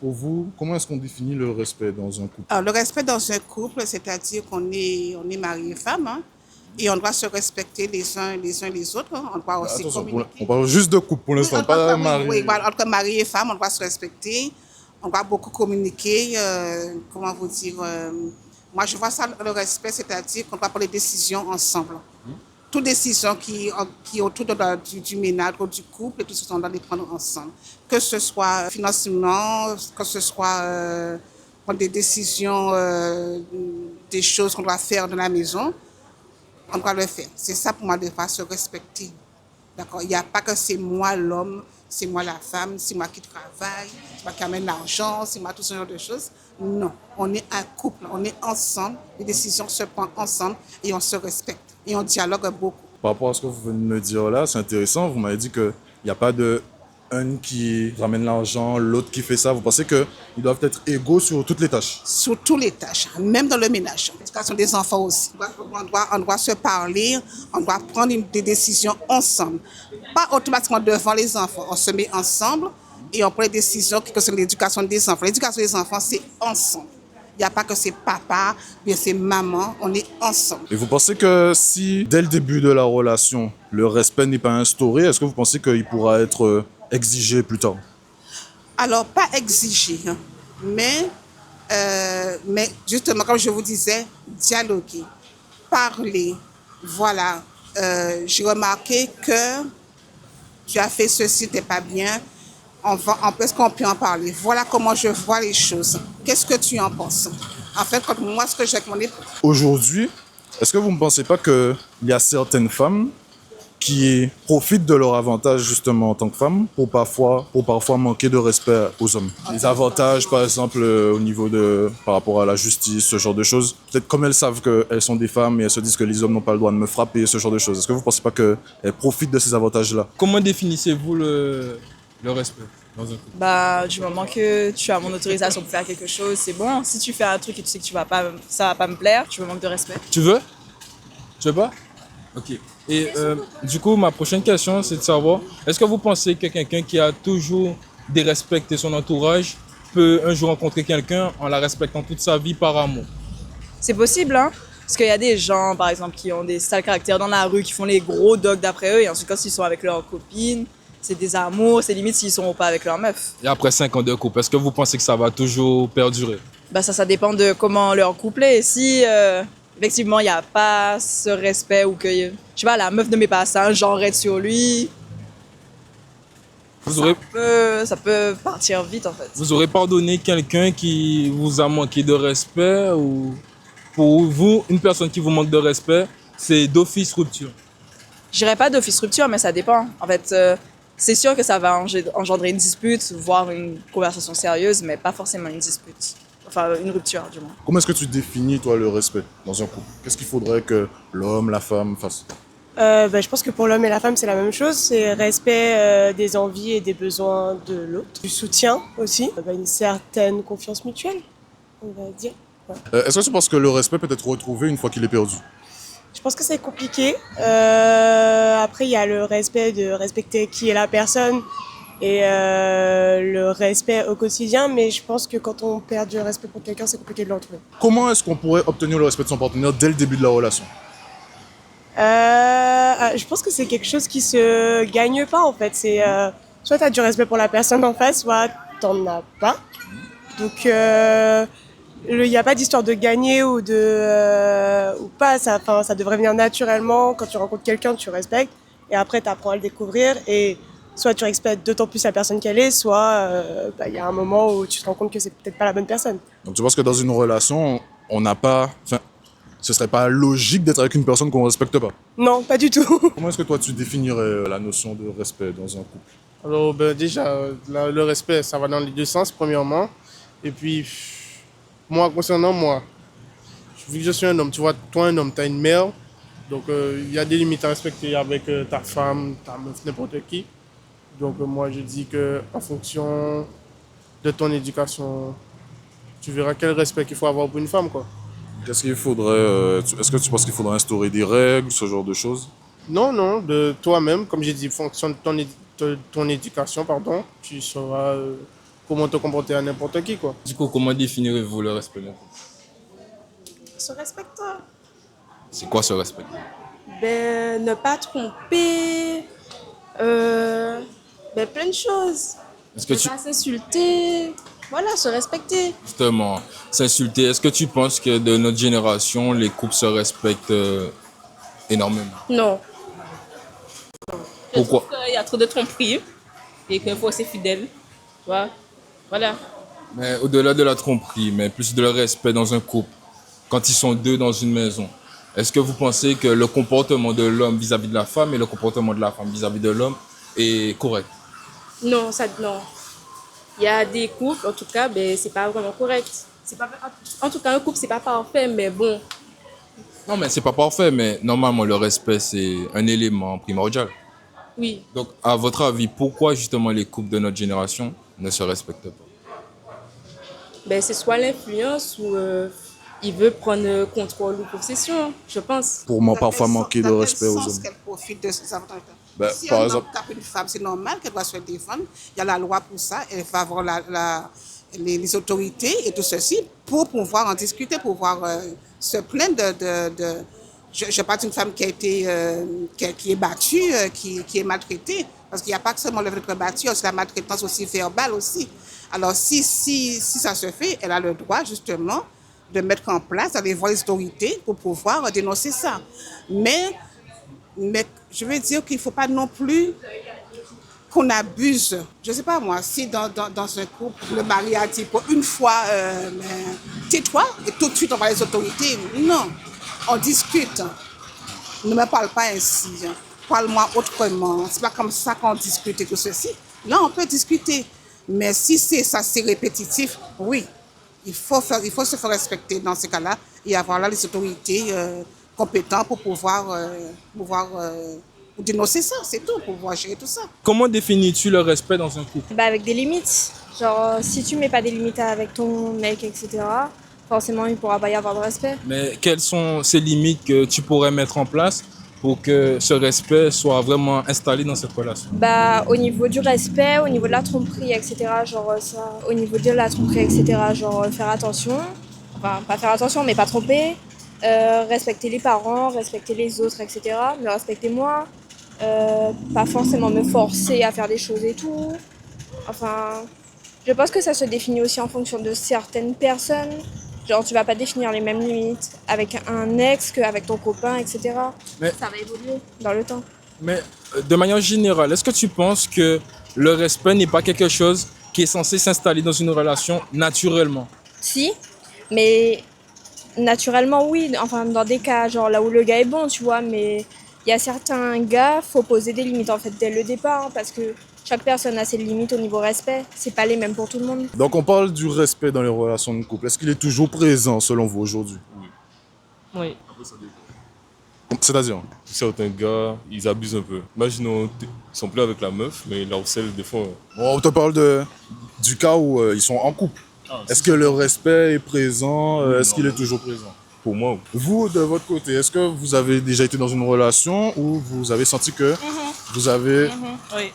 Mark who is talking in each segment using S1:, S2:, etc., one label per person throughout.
S1: pour vous, comment est-ce qu'on définit le respect dans un couple?
S2: Alors, le respect dans un couple, c'est-à-dire qu'on est mari et femme, hein, et on doit se respecter les uns les autres, hein. On doit aussi
S1: Attention, on
S2: communiquer.
S1: parle juste de couple pour
S2: Oui,
S1: l'instant, pas
S2: oui,
S1: mari.
S2: oui, voilà, entre mari et femme, on doit se respecter, on doit beaucoup communiquer, comment vous dire, moi je vois ça, le respect, c'est-à-dire qu'on doit prendre des décisions ensemble. Toutes décisions qui autour du ménage ou du couple, et tout ça, on doit les prendre ensemble. Que ce soit financièrement, que ce soit prendre des décisions, des choses qu'on doit faire dans la maison, on doit le faire. C'est ça pour moi, de se respecter. D'accord? Il n'y a pas que c'est moi l'homme, c'est moi la femme, c'est moi qui travaille, c'est moi qui amène l'argent, c'est moi tout ce genre de choses. Non, on est un couple, on est ensemble, les décisions se prennent ensemble et on se respecte et on dialogue beaucoup.
S1: Par rapport à ce que vous venez de me dire là, c'est intéressant. Vous m'avez dit qu'il n'y a pas de un qui ramène l'argent, l'autre qui fait ça. Vous pensez qu'ils doivent être égaux sur toutes les tâches?
S2: Sur toutes les tâches, même dans le ménage. L'éducation des enfants aussi. On doit se parler, on doit prendre des décisions ensemble. Pas automatiquement devant les enfants. On se met ensemble et on prend des décisions qui concernent l'éducation des enfants. L'éducation des enfants, c'est ensemble. Il n'y a pas que c'est papa, bien c'est maman, on est ensemble.
S1: Et vous pensez que si, dès le début de la relation, le respect n'est pas instauré, est-ce que vous pensez qu'il pourra être exigé plus tard?
S2: Alors, pas exiger, hein, mais justement, comme je vous disais, dialoguer, parler. Voilà. J'ai remarqué que tu as fait ceci, t'es pas bien. Est-ce qu'on peut en parler? Voilà comment je vois les choses. Qu'est-ce que tu en penses? En fait, moi, ce que j'ai avec mon époux.
S1: Aujourd'hui, est-ce que vous ne pensez pas qu'il y a certaines femmes qui profitent de leur avantage justement en tant que femmes pour parfois manquer de respect aux hommes? Les avantages, par exemple, au niveau par rapport à la justice, ce genre de choses. Peut-être comme elles savent qu'elles sont des femmes et elles se disent que les hommes n'ont pas le droit de me frapper, ce genre de choses. Est-ce que vous ne pensez pas qu'elles profitent de ces avantages-là?
S3: Comment définissez-vous le respect dans un couple?
S4: Bah, du moment que tu as mon autorisation pour faire quelque chose, c'est bon. Si tu fais un truc et tu sais que ça va pas me plaire, tu me manques de respect.
S3: Tu veux? Tu veux pas? Ok. Et du coup, ma prochaine question, c'est de savoir, est-ce que vous pensez que quelqu'un qui a toujours dérespecté son entourage peut un jour rencontrer quelqu'un en la respectant toute sa vie par amour?
S4: C'est possible, hein? Parce qu'il y a des gens, par exemple, qui ont des sales caractères dans la rue, qui font les gros dogs d'après eux, et ensuite, quand ils sont avec leurs copines, c'est des amours, c'est limite s'ils sont pas avec leur meuf.
S3: Et après 5 ans de couple, est-ce que vous pensez que ça va toujours perdurer?
S4: Bah, ça dépend de comment leur couple est. Si, effectivement, il n'y a pas ce respect ou que, je sais pas, la meuf ne met pas ça, genre être sur lui, ça peut partir vite, en fait.
S3: Vous aurez pardonné quelqu'un qui vous a manqué de respect ou pour vous, une personne qui vous manque de respect, c'est d'office rupture?
S4: Je dirais pas d'office rupture, mais ça dépend. En fait, c'est sûr que ça va engendrer une dispute, voire une conversation sérieuse, mais pas forcément une dispute. Enfin, une rupture, du moins.
S1: Comment est-ce que tu définis, toi, le respect dans un couple? Qu'est-ce qu'il faudrait que l'homme, la femme fassent?
S5: Je pense que pour l'homme et la femme, c'est la même chose. C'est respect des envies et des besoins de l'autre. Du soutien aussi. Une certaine confiance mutuelle, on va dire. Ouais.
S1: Est-ce que tu penses que le respect peut être retrouvé une fois qu'il est perdu?
S5: Je pense que c'est compliqué. Après, il y a le respect de respecter qui est la personne et le respect au quotidien. Mais je pense que quand on perd du respect pour quelqu'un, c'est compliqué de le retrouver.
S1: Comment est-ce qu'on pourrait obtenir le respect de son partenaire dès le début de la relation?
S5: Je pense que c'est quelque chose qui se gagne pas en fait. C'est soit tu as du respect pour la personne en face, soit t'en as pas. Donc il n'y a pas d'histoire de gagner ou ou pas. Ça devrait venir naturellement. Quand tu rencontres quelqu'un, tu respectes et après tu apprends à le découvrir et soit tu respectes d'autant plus la personne qu'elle est, soit y a un moment où tu te rends compte que c'est peut-être pas la bonne personne.
S1: Donc tu penses que dans une relation, on n'a pas... Enfin, ce serait pas logique d'être avec une personne qu'on respecte pas?
S5: Non, pas du tout.
S1: Comment est-ce que toi tu définirais la notion de respect dans un couple?
S6: Alors déjà, le respect, ça va dans les deux sens, premièrement. Et puis, concernant moi, vu que je suis un homme, tu vois, toi un homme, tu as une mère. Donc il y a des limites à respecter avec ta femme, ta meuf, n'importe qui. Donc moi je dis qu'en fonction de ton éducation, tu verras quel respect qu'il faut avoir pour une femme, quoi.
S1: Qu'est-ce qu'il faudrait... est-ce que tu penses qu'il faudrait instaurer des règles, ce genre de choses?
S6: Non, de toi-même, comme j'ai dit, fonction de ton éducation, pardon, tu sauras comment te comporter à n'importe qui, quoi.
S3: Du coup, comment définirez-vous le respect d'un couple?
S5: Se respectant.
S3: C'est quoi ce respect?
S5: Ben, ne pas tromper. Plein de choses.
S3: Est-ce que
S5: Ne
S3: tu,
S5: pas s'insulter. Voilà, se respecter.
S3: justement, s'insulter, est-ce que tu penses que de notre génération, les couples se respectent énormément?
S5: Non.
S3: Pourquoi?
S7: Il y a trop de tromperie et qu'il faut être fidèle. Tu vois? Voilà.
S3: Mais au-delà de la tromperie, mais plus de le respect dans un couple, quand ils sont deux dans une maison, est-ce que vous pensez que le comportement de l'homme vis-à-vis de la femme et le comportement de la femme vis-à-vis de l'homme est correct?
S7: Non, non. Il y a des couples, en tout cas, ben, c'est pas vraiment correct. C'est pas, en tout cas, un couple, c'est pas parfait, mais bon.
S3: Non, mais c'est pas parfait, mais normalement, le respect, c'est un élément primordial.
S7: Oui.
S3: Donc, à votre avis, pourquoi justement les couples de notre génération ne se respectent pas?
S7: Ben, c'est soit l'influence ou il veut prendre contrôle ou possession, je pense.
S1: Pour moi, parfois manquer de
S2: Dans quel
S1: respect aux
S2: sens
S1: hommes.
S2: qu'elle profite de ses avantages?
S1: Ben,
S2: Si
S1: par
S2: un
S1: exemple-
S2: homme tape une femme, c'est normal qu'elle doit se défendre. Il y a la loi pour ça. Elle va avoir les autorités et tout ceci pour pouvoir en discuter, pour pouvoir se plaindre je parle d'une femme qui a été qui est battue, qui est maltraitée, parce qu'il n'y a pas que seulement le fait d'être battue, c'est la maltraitance aussi verbale aussi. Alors si ça se fait, elle a le droit justement de mettre en place, d'aller voir les autorités pour pouvoir dénoncer ça. Mais je veux dire qu'il ne faut pas non plus qu'on abuse. Je ne sais pas moi, si dans un couple, le mari a dit pour une fois, tais-toi, et tout de suite on va les autorités. Non, on discute. Ne me parle pas ainsi. Parle-moi autrement. C'est pas comme ça qu'on discute et tout ceci. Là, on peut discuter. Mais si c'est répétitif, oui, il faut se faire respecter dans ces cas-là et avoir là les autorités compétentes pour pouvoir dénoncer ça, c'est tout, pour pouvoir gérer tout ça.
S3: Comment définis-tu le respect dans un couple?
S8: Bah avec des limites. Genre, si tu mets pas des limites avec ton mec, etc., forcément, il pourra pas y avoir de respect.
S3: Mais quelles sont ces limites que tu pourrais mettre en place pour que ce respect soit vraiment installé dans cette relation?
S8: Bah, au niveau du respect, au niveau de la tromperie, etc., genre ça, au niveau de la tromperie, etc., genre faire attention, enfin, pas faire attention, mais pas tromper, respecter les parents, respecter les autres, etc., me respecter moi, pas forcément me forcer à faire des choses et tout. Enfin, je pense que ça se définit aussi en fonction de certaines personnes. Genre, tu vas pas définir les mêmes limites avec un ex qu'avec ton copain, etc.
S3: Mais-
S8: Ça va évoluer dans le temps.
S3: Mais de manière générale, est-ce que tu penses que le respect n'est pas quelque chose qui est censé s'installer dans une relation naturellement?
S8: Si, mais naturellement, oui. Enfin, dans des cas, genre là où le gars est bon, tu vois, mais il y a certains gars, faut poser des limites en fait dès le départ, hein, parce que chaque personne a ses limites au niveau respect. C'est pas les mêmes pour tout le monde.
S1: Donc on parle du respect dans les relations de couple. Est-ce qu'il est toujours présent selon vous aujourd'hui?
S7: Oui.
S1: C'est-à-dire?
S9: Certains gars, ils abusent un peu. Imaginons, ils sont plus avec la meuf, mais ils la harcèlent des fois.
S1: On te parle du cas où ils sont en couple. Est-ce que le respect est présent? Est-ce qu'il est toujours présent?
S9: Pour moi,
S1: Vous, de votre côté, est-ce que vous avez déjà été dans une relation où vous avez senti que vous avez...
S7: Oui,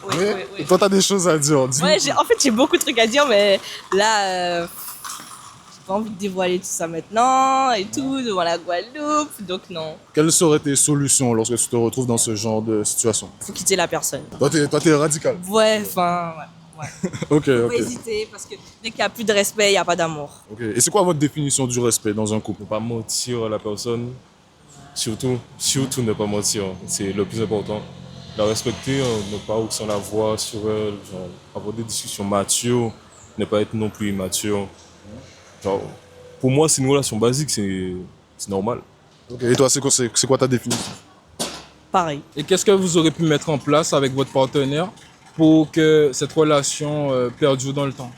S1: Et toi, tu as des choses à dire. Dis-nous.
S7: Ouais, en fait, j'ai beaucoup de trucs à dire, mais là, j'ai pas envie de dévoiler tout ça maintenant et tout, devant la Guadeloupe, donc non.
S1: Quelles seraient tes solutions lorsque tu te retrouves dans ce genre de situation?
S7: Faut quitter la personne.
S1: Toi, t'es radical.
S7: Ouais, enfin, ouais.
S1: Ok,
S7: Faut
S1: ok.
S7: pas hésiter, parce que dès qu'il n'y a plus de respect, il n'y a pas d'amour.
S1: Ok. Et c'est quoi votre définition du respect dans un couple?
S9: ne pas mentir à la personne, surtout ne pas mentir, c'est le plus important. La respecter, ne pas hausser la voix sur elle, genre, avoir des discussions matures, ne pas être non plus immature. Genre, pour moi, c'est une relation basique, c'est normal.
S1: Ok. Et toi, c'est quoi ta définition?
S7: Pareil.
S3: Et qu'est-ce que vous aurez pu mettre en place avec votre partenaire pour que cette relation perdure dans le temps?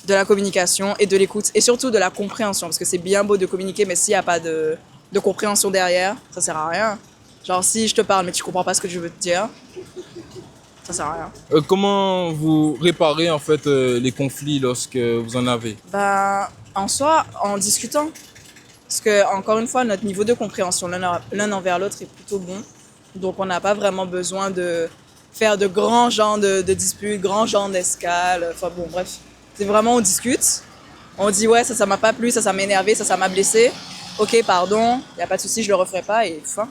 S4: De la communication et de l'écoute, et surtout de la compréhension, parce que c'est bien beau de communiquer, mais s'il n'y a pas de compréhension derrière, ça sert à rien. Genre, si je te parle mais tu comprends pas ce que je veux te dire, ça sert à rien.
S3: Comment vous réparez en fait les conflits lorsque vous en avez?
S4: Ben, en soi, en discutant. Parce que, encore une fois, notre niveau de compréhension l'un envers l'autre est plutôt bon. Donc, on n'a pas vraiment besoin de faire de grands genres de disputes, grands genres d'escales. Enfin bon, bref. C'est vraiment, on discute. On dit, ouais, ça m'a pas plu, ça m'a énervé, ça m'a blessé. Ok, pardon, il n'y a pas de souci, je le referai pas et fin.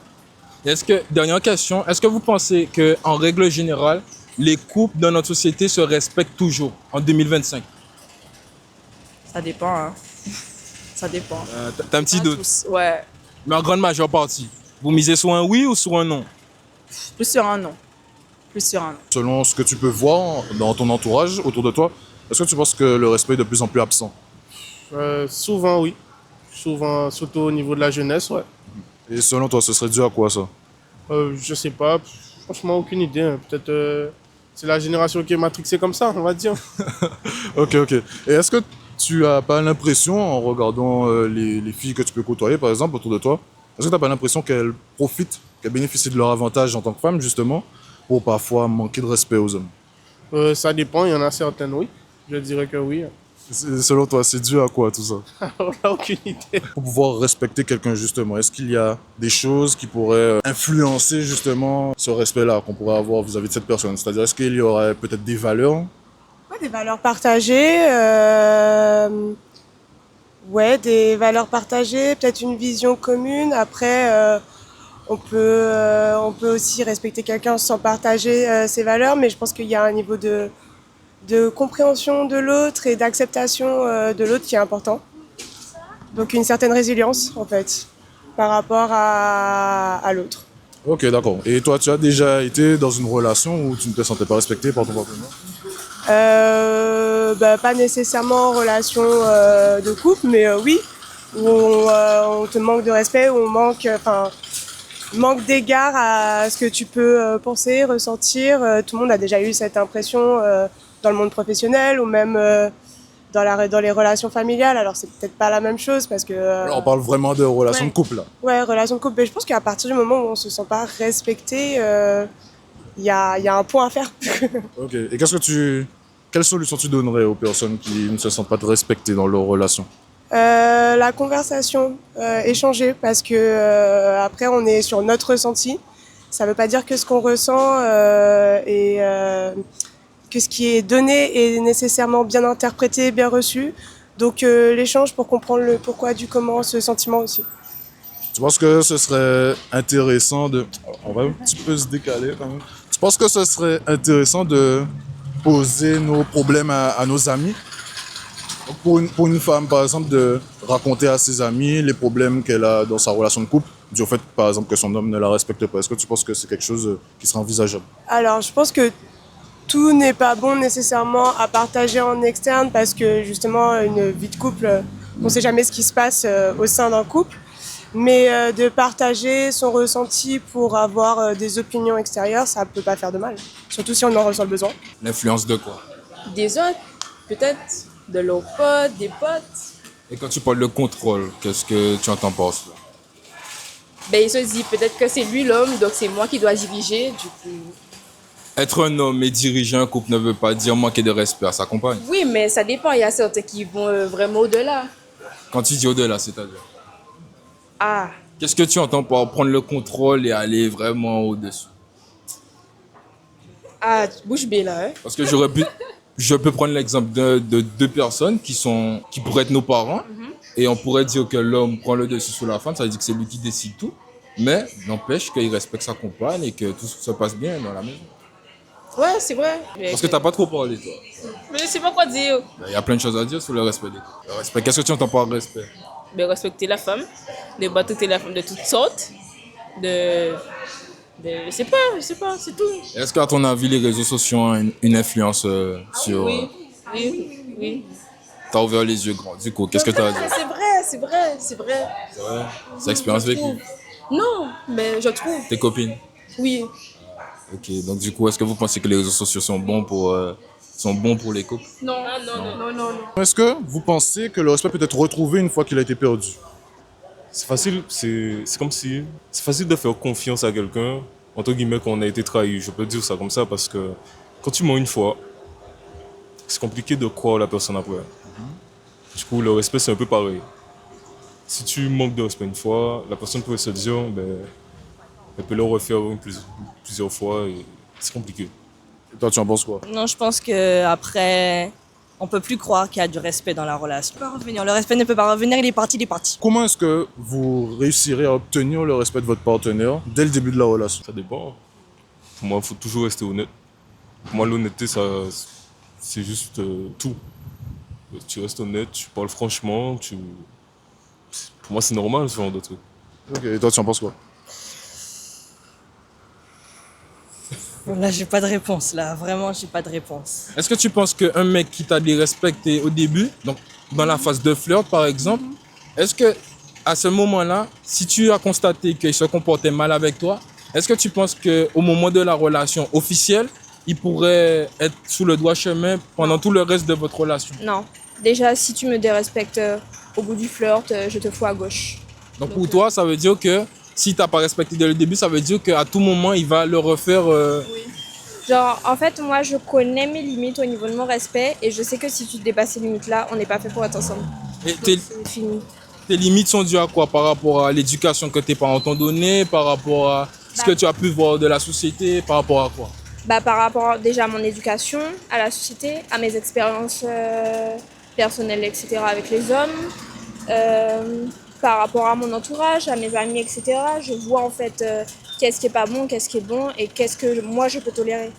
S3: Dernière question, est-ce que vous pensez qu'en règle générale, les couples dans notre société se respectent toujours en 2025?
S4: Ça dépend, hein. Ça dépend.
S3: T'as un petit
S4: Pas
S3: doute.
S4: tous, ouais.
S3: Mais en grande majeure partie. Vous misez sur un oui ou sur un non?
S4: Plus sur un non. Plus sur un non.
S1: Selon ce que tu peux voir dans ton entourage, autour de toi, est-ce que tu penses que le respect est de plus en plus absent?
S6: Souvent, oui. Souvent, surtout au niveau de la jeunesse, ouais.
S1: Et selon toi, ce serait dû à quoi ça?
S6: Je sais pas, franchement, aucune idée, hein. Peut-être c'est la génération qui est matrixée comme ça, on va dire.
S1: Ok. Et est-ce que tu as pas l'impression, en regardant les filles que tu peux côtoyer, par exemple, autour de toi, est-ce que tu n'as pas l'impression qu'elles profitent, qu'elles bénéficient de leur avantage en tant que femmes, justement, pour parfois manquer de respect aux hommes?
S6: Ça dépend, il y en a certaines, oui. Je dirais que oui.
S1: Selon toi, c'est dû à quoi tout ça?
S6: On n'a aucune idée.
S1: Pour pouvoir respecter quelqu'un, justement, est-ce qu'il y a des choses qui pourraient influencer, justement, ce respect-là qu'on pourrait avoir vis-à-vis de cette personne? C'est-à-dire, est-ce qu'il y aurait peut-être des valeurs?
S5: Ouais, des valeurs partagées. Ouais, des valeurs partagées, peut-être une vision commune. Après, on peut aussi respecter quelqu'un sans partager ses valeurs, mais je pense qu'il y a un niveau de compréhension de l'autre et d'acceptation de l'autre qui est important. Donc une certaine résilience, en fait, par rapport à l'autre.
S1: Ok, d'accord. Et toi, tu as déjà été dans une relation où tu ne te sentais pas respecté par ton partenaire?
S5: Pas nécessairement en relation de couple, mais oui, où on te manque de respect, où on manque d'égard à ce que tu peux penser, ressentir. Tout le monde a déjà eu cette impression dans le monde professionnel ou même dans les relations familiales. Alors c'est peut-être pas la même chose parce que...
S1: Là, on parle vraiment de relations de couple, là.
S5: Ouais, relation de couple. Mais je pense qu'à partir du moment où on se sent pas respecté, il y a un point à faire.
S1: Ok. Et quelle solution tu donnerais aux personnes qui ne se sentent pas respectées dans leur relation?
S5: La conversation, échanger, parce que après on est sur notre ressenti. Ça veut pas dire que ce qu'on ressent et que ce qui est donné est nécessairement bien interprété, bien reçu. Donc l'échange pour comprendre le pourquoi du comment, ce sentiment aussi.
S1: Tu penses que ce serait intéressant de... On va un petit peu se décaler quand même. Tu penses que ce serait intéressant de poser nos problèmes à nos amis? Pour une femme, par exemple, de raconter à ses amis les problèmes qu'elle a dans sa relation de couple, du fait, par exemple, que son homme ne la respecte pas. Est-ce que tu penses que c'est quelque chose qui serait envisageable?
S5: Alors je pense que tout n'est pas bon nécessairement à partager en externe parce que justement une vie de couple, on ne sait jamais ce qui se passe au sein d'un couple. Mais de partager son ressenti pour avoir des opinions extérieures, ça peut pas faire de mal. Surtout si on en ressent le besoin.
S3: L'influence de quoi?
S7: Des autres, peut-être, de leurs potes, des potes.
S3: Et quand tu parles de contrôle, qu'est-ce que tu entends par cela?
S7: Ben, il se dit peut-être que c'est lui l'homme, donc c'est moi qui dois diriger, du coup.
S3: Être un homme et diriger un couple ne veut pas dire manquer de respect à sa compagne.
S7: Oui, mais ça dépend, il y a certains qui vont vraiment au-delà.
S3: Quand tu dis au-delà, c'est-à-dire?
S7: Ah,
S3: Qu'est-ce que tu entends par prendre le contrôle et aller vraiment au-dessus?
S7: bouche bée là, hein.
S3: Parce que je peux prendre l'exemple de deux personnes qui pourraient être nos parents, et on pourrait dire que l'homme prend le dessus sur la femme, ça veut dire que c'est lui qui décide tout, mais n'empêche qu'il respecte sa compagne et que tout se passe bien dans la maison.
S7: Ouais, c'est vrai.
S3: Parce que t'as pas trop parlé, toi.
S7: Mais je sais pas quoi dire.
S3: Il y a plein de choses à dire sur le respect des couples. Le respect, qu'est-ce que tu entends par respect?
S7: De respecter la femme, de pas traiter la femme de toutes sortes, je sais pas, c'est tout.
S3: Est-ce qu'à ton avis, les réseaux sociaux ont une influence sur...
S7: Oui.
S3: T'as ouvert les yeux grands. Du coup, qu'est-ce que t'as à dire?
S7: C'est vrai.
S3: C'est vrai? C'est expérience vécue.
S7: Non, mais je trouve.
S3: Tes copines?
S7: Oui.
S3: Ok, donc du coup, est-ce que vous pensez que les réseaux sociaux sont bons pour les couples?
S7: Non.
S1: Est-ce que vous pensez que le respect peut être retrouvé une fois qu'il a été perdu?
S9: C'est facile, c'est comme si... C'est facile de faire confiance à quelqu'un, entre guillemets, quand on a été trahi. Je peux dire ça comme ça parce que quand tu mens une fois, c'est compliqué de croire la personne après. Du coup, le respect, c'est un peu pareil. Si tu manques de respect une fois, la personne pourrait se dire, elle peut le refaire plusieurs fois et c'est compliqué.
S1: Et toi, tu en penses quoi?
S7: Non, je pense que après on peut plus croire qu'il y a du respect dans la relation. Il peut pas revenir. Le respect ne peut pas revenir, il est parti, il est parti.
S1: Comment est-ce que vous réussirez à obtenir le respect de votre partenaire dès le début de la relation?
S9: Ça dépend. Pour moi, il faut toujours rester honnête. Pour moi, l'honnêteté, c'est juste tout. Tu restes honnête, tu parles franchement, pour moi, c'est normal ce genre de truc.
S1: Ok, et toi, tu en penses quoi?
S7: Là, j'ai pas de réponse. Là, vraiment, j'ai pas de réponse.
S3: Est-ce que tu penses qu'un mec qui t'a dérespecté au début, donc dans la phase de flirt par exemple, est-ce que à ce moment-là, si tu as constaté qu'il se comportait mal avec toi, est-ce que tu penses qu'au moment de la relation officielle, il pourrait être sous le droit chemin pendant tout le reste de votre relation?
S8: Non. Déjà, si tu me dérespectes au bout du flirt, je te fous à gauche.
S3: Donc pour toi, ça veut dire que si t'as pas respecté dès le début, ça veut dire qu'à tout moment, il va le refaire.
S8: Genre, en fait, moi, je connais mes limites au niveau de mon respect et je sais que si tu dépasses ces limites-là, on n'est pas fait pour être ensemble.
S3: Et
S8: Donc, c'est fini.
S3: tes limites sont dues à quoi? Par rapport à l'éducation que tes parents t'ont donnée, par rapport à ce que tu as pu voir de la société, par rapport à quoi?
S8: Bah, par rapport déjà à mon éducation, à la société, à mes expériences personnelles, etc. avec les hommes, par rapport à mon entourage, à mes amis, etc. Je vois en fait qu'est-ce qui est pas bon, qu'est-ce qui est bon et qu'est-ce que moi je peux tolérer.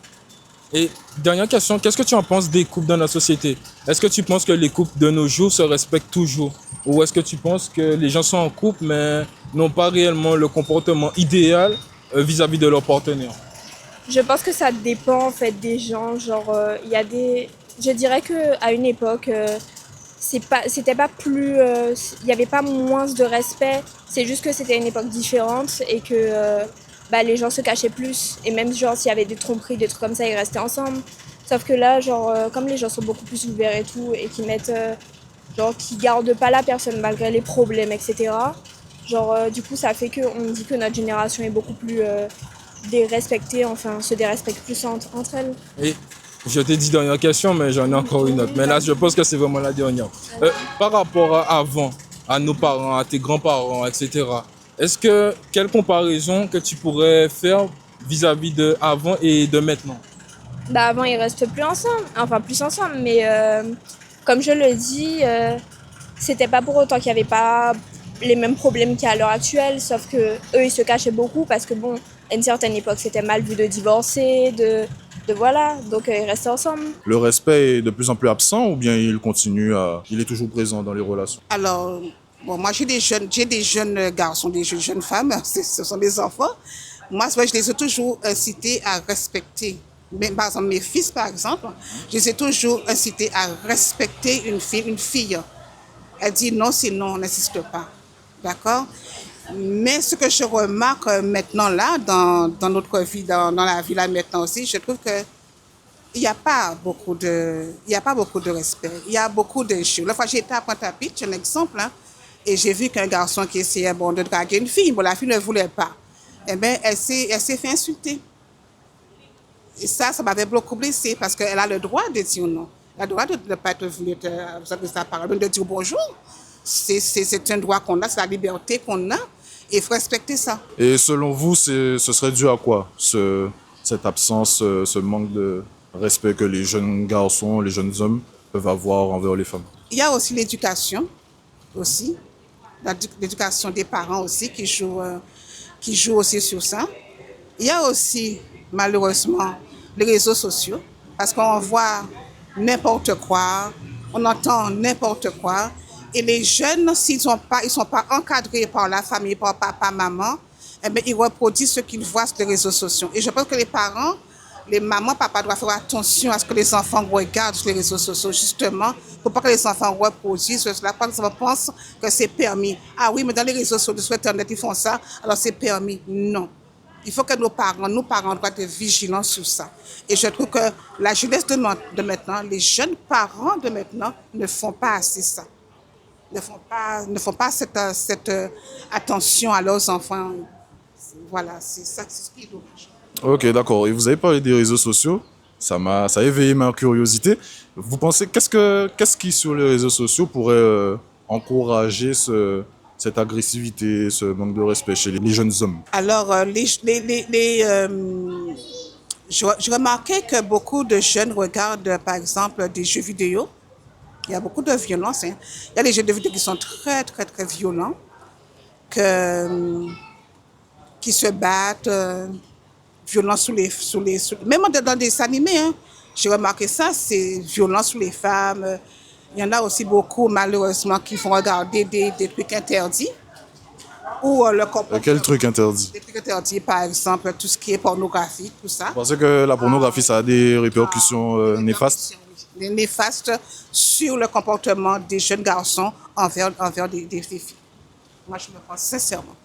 S3: Et dernière question, qu'est-ce que tu en penses des couples dans la société? Est-ce que tu penses que les couples de nos jours se respectent toujours? Ou est-ce que tu penses que les gens sont en couple mais n'ont pas réellement le comportement idéal vis-à-vis de leur partenaire?
S8: Je pense que ça dépend en fait des gens. Genre, il y a des. Je dirais qu'à une époque, c'était pas plus. Il n'y avait pas moins de respect. C'est juste que c'était une époque différente et que bah, les gens se cachaient plus. Et même genre, s'il y avait des tromperies, des trucs comme ça, ils restaient ensemble. Sauf que là, genre, comme les gens sont beaucoup plus ouverts et tout, et qui mettent. Genre, qui gardent pas la personne malgré les problèmes, etc. Genre, du coup, ça fait qu'on dit que notre génération est beaucoup plus. Dérespecter, enfin se dérespectent plus entre elles.
S3: Et je t'ai dit dernière question, mais j'en ai encore une autre. Mais là, je pense que c'est vraiment la dernière. Par rapport à avant, à nos parents, à tes grands-parents, etc., quelle comparaison que tu pourrais faire vis-à-vis de avant et de maintenant?
S8: Bah avant ils restent plus ensemble, enfin plus ensemble, mais comme je le dis, c'était pas pour autant qu'il y avait pas les mêmes problèmes qu'il y a à l'heure actuelle, sauf que eux ils se cachaient beaucoup parce que bon, à une certaine époque c'était mal vu de divorcer, de voilà, donc ils restaient ensemble.
S1: Le respect est de plus en plus absent ou bien il est toujours présent dans les relations?
S2: Alors, bon, moi j'ai des jeunes garçons, des jeunes femmes, ce sont des enfants. Moi, c'est vrai, je les ai toujours incités à respecter. Mais, par exemple, mes fils, par exemple, je les ai toujours incités à respecter une fille. Elle dit non, c'est non, on n'insiste pas. D'accord? Mais ce que je remarque maintenant là, dans notre vie, dans la vie là maintenant aussi, je trouve que il n'y a pas beaucoup de respect. Il y a beaucoup de choses. La fois j'ai été à Pointe-à-Pitre, un exemple, hein, et j'ai vu qu'un garçon qui essayait de draguer une fille, bon, la fille ne voulait pas. Eh bien, elle s'est fait insulter. Et ça m'avait beaucoup blessée parce qu'elle a le droit de dire non. Elle a le droit de ne pas être voulu de sa parole, de dire bonjour. C'est un droit qu'on a, c'est la liberté qu'on a. Et il faut respecter ça.
S1: Et selon vous, ce serait dû à quoi, cette absence, ce manque de respect que les jeunes garçons, les jeunes hommes peuvent avoir envers les femmes?
S2: Il y a aussi l'éducation, aussi. L'éducation des parents aussi qui joue aussi sur ça. Il y a aussi, malheureusement, les réseaux sociaux, parce qu'on voit n'importe quoi, on entend n'importe quoi. Et les jeunes, s'ils ne sont pas encadrés par la famille, par papa, maman, eh bien, ils reproduisent ce qu'ils voient sur les réseaux sociaux. Et je pense que les parents, les mamans, papa doivent faire attention à ce que les enfants regardent sur les réseaux sociaux, justement, pour pas que les enfants reproduisent cela. Par exemple, pensent que c'est permis. Ah oui, mais dans les réseaux sociaux, sur Internet, ils font ça, alors c'est permis. Non. Il faut que nos parents doivent être vigilants sur ça. Et je trouve que la jeunesse de maintenant, les jeunes parents de maintenant ne font pas assez ça. Ne font pas cette attention à leurs enfants. Voilà, c'est ça, c'est ce qui est dommage.
S1: Ok, d'accord. Et vous avez parlé des réseaux sociaux. Ça a éveillé ma curiosité. Vous pensez, qu'est-ce qui sur les réseaux sociaux pourrait encourager cette agressivité, ce manque de respect chez les jeunes hommes?
S2: Alors, je remarquais que beaucoup de jeunes regardent, par exemple, des jeux vidéo Il y a beaucoup de violence. Hein. Il y a des jeux de vidéo qui sont très, très, très violents, qui se battent, violents même dans des animés. Hein. J'ai remarqué ça, c'est violent sur les femmes. Il y en a aussi beaucoup, malheureusement, qui font regarder des trucs interdits. Ou le comportement.
S1: Quel truc interdit?
S2: Des trucs interdits, par exemple, tout ce qui est pornographique, tout ça.
S1: Vous pensez que la pornographie, ça a des répercussions néfastes?
S2: Néfastes sur le comportement des jeunes garçons envers des filles. Moi, je le pense sincèrement.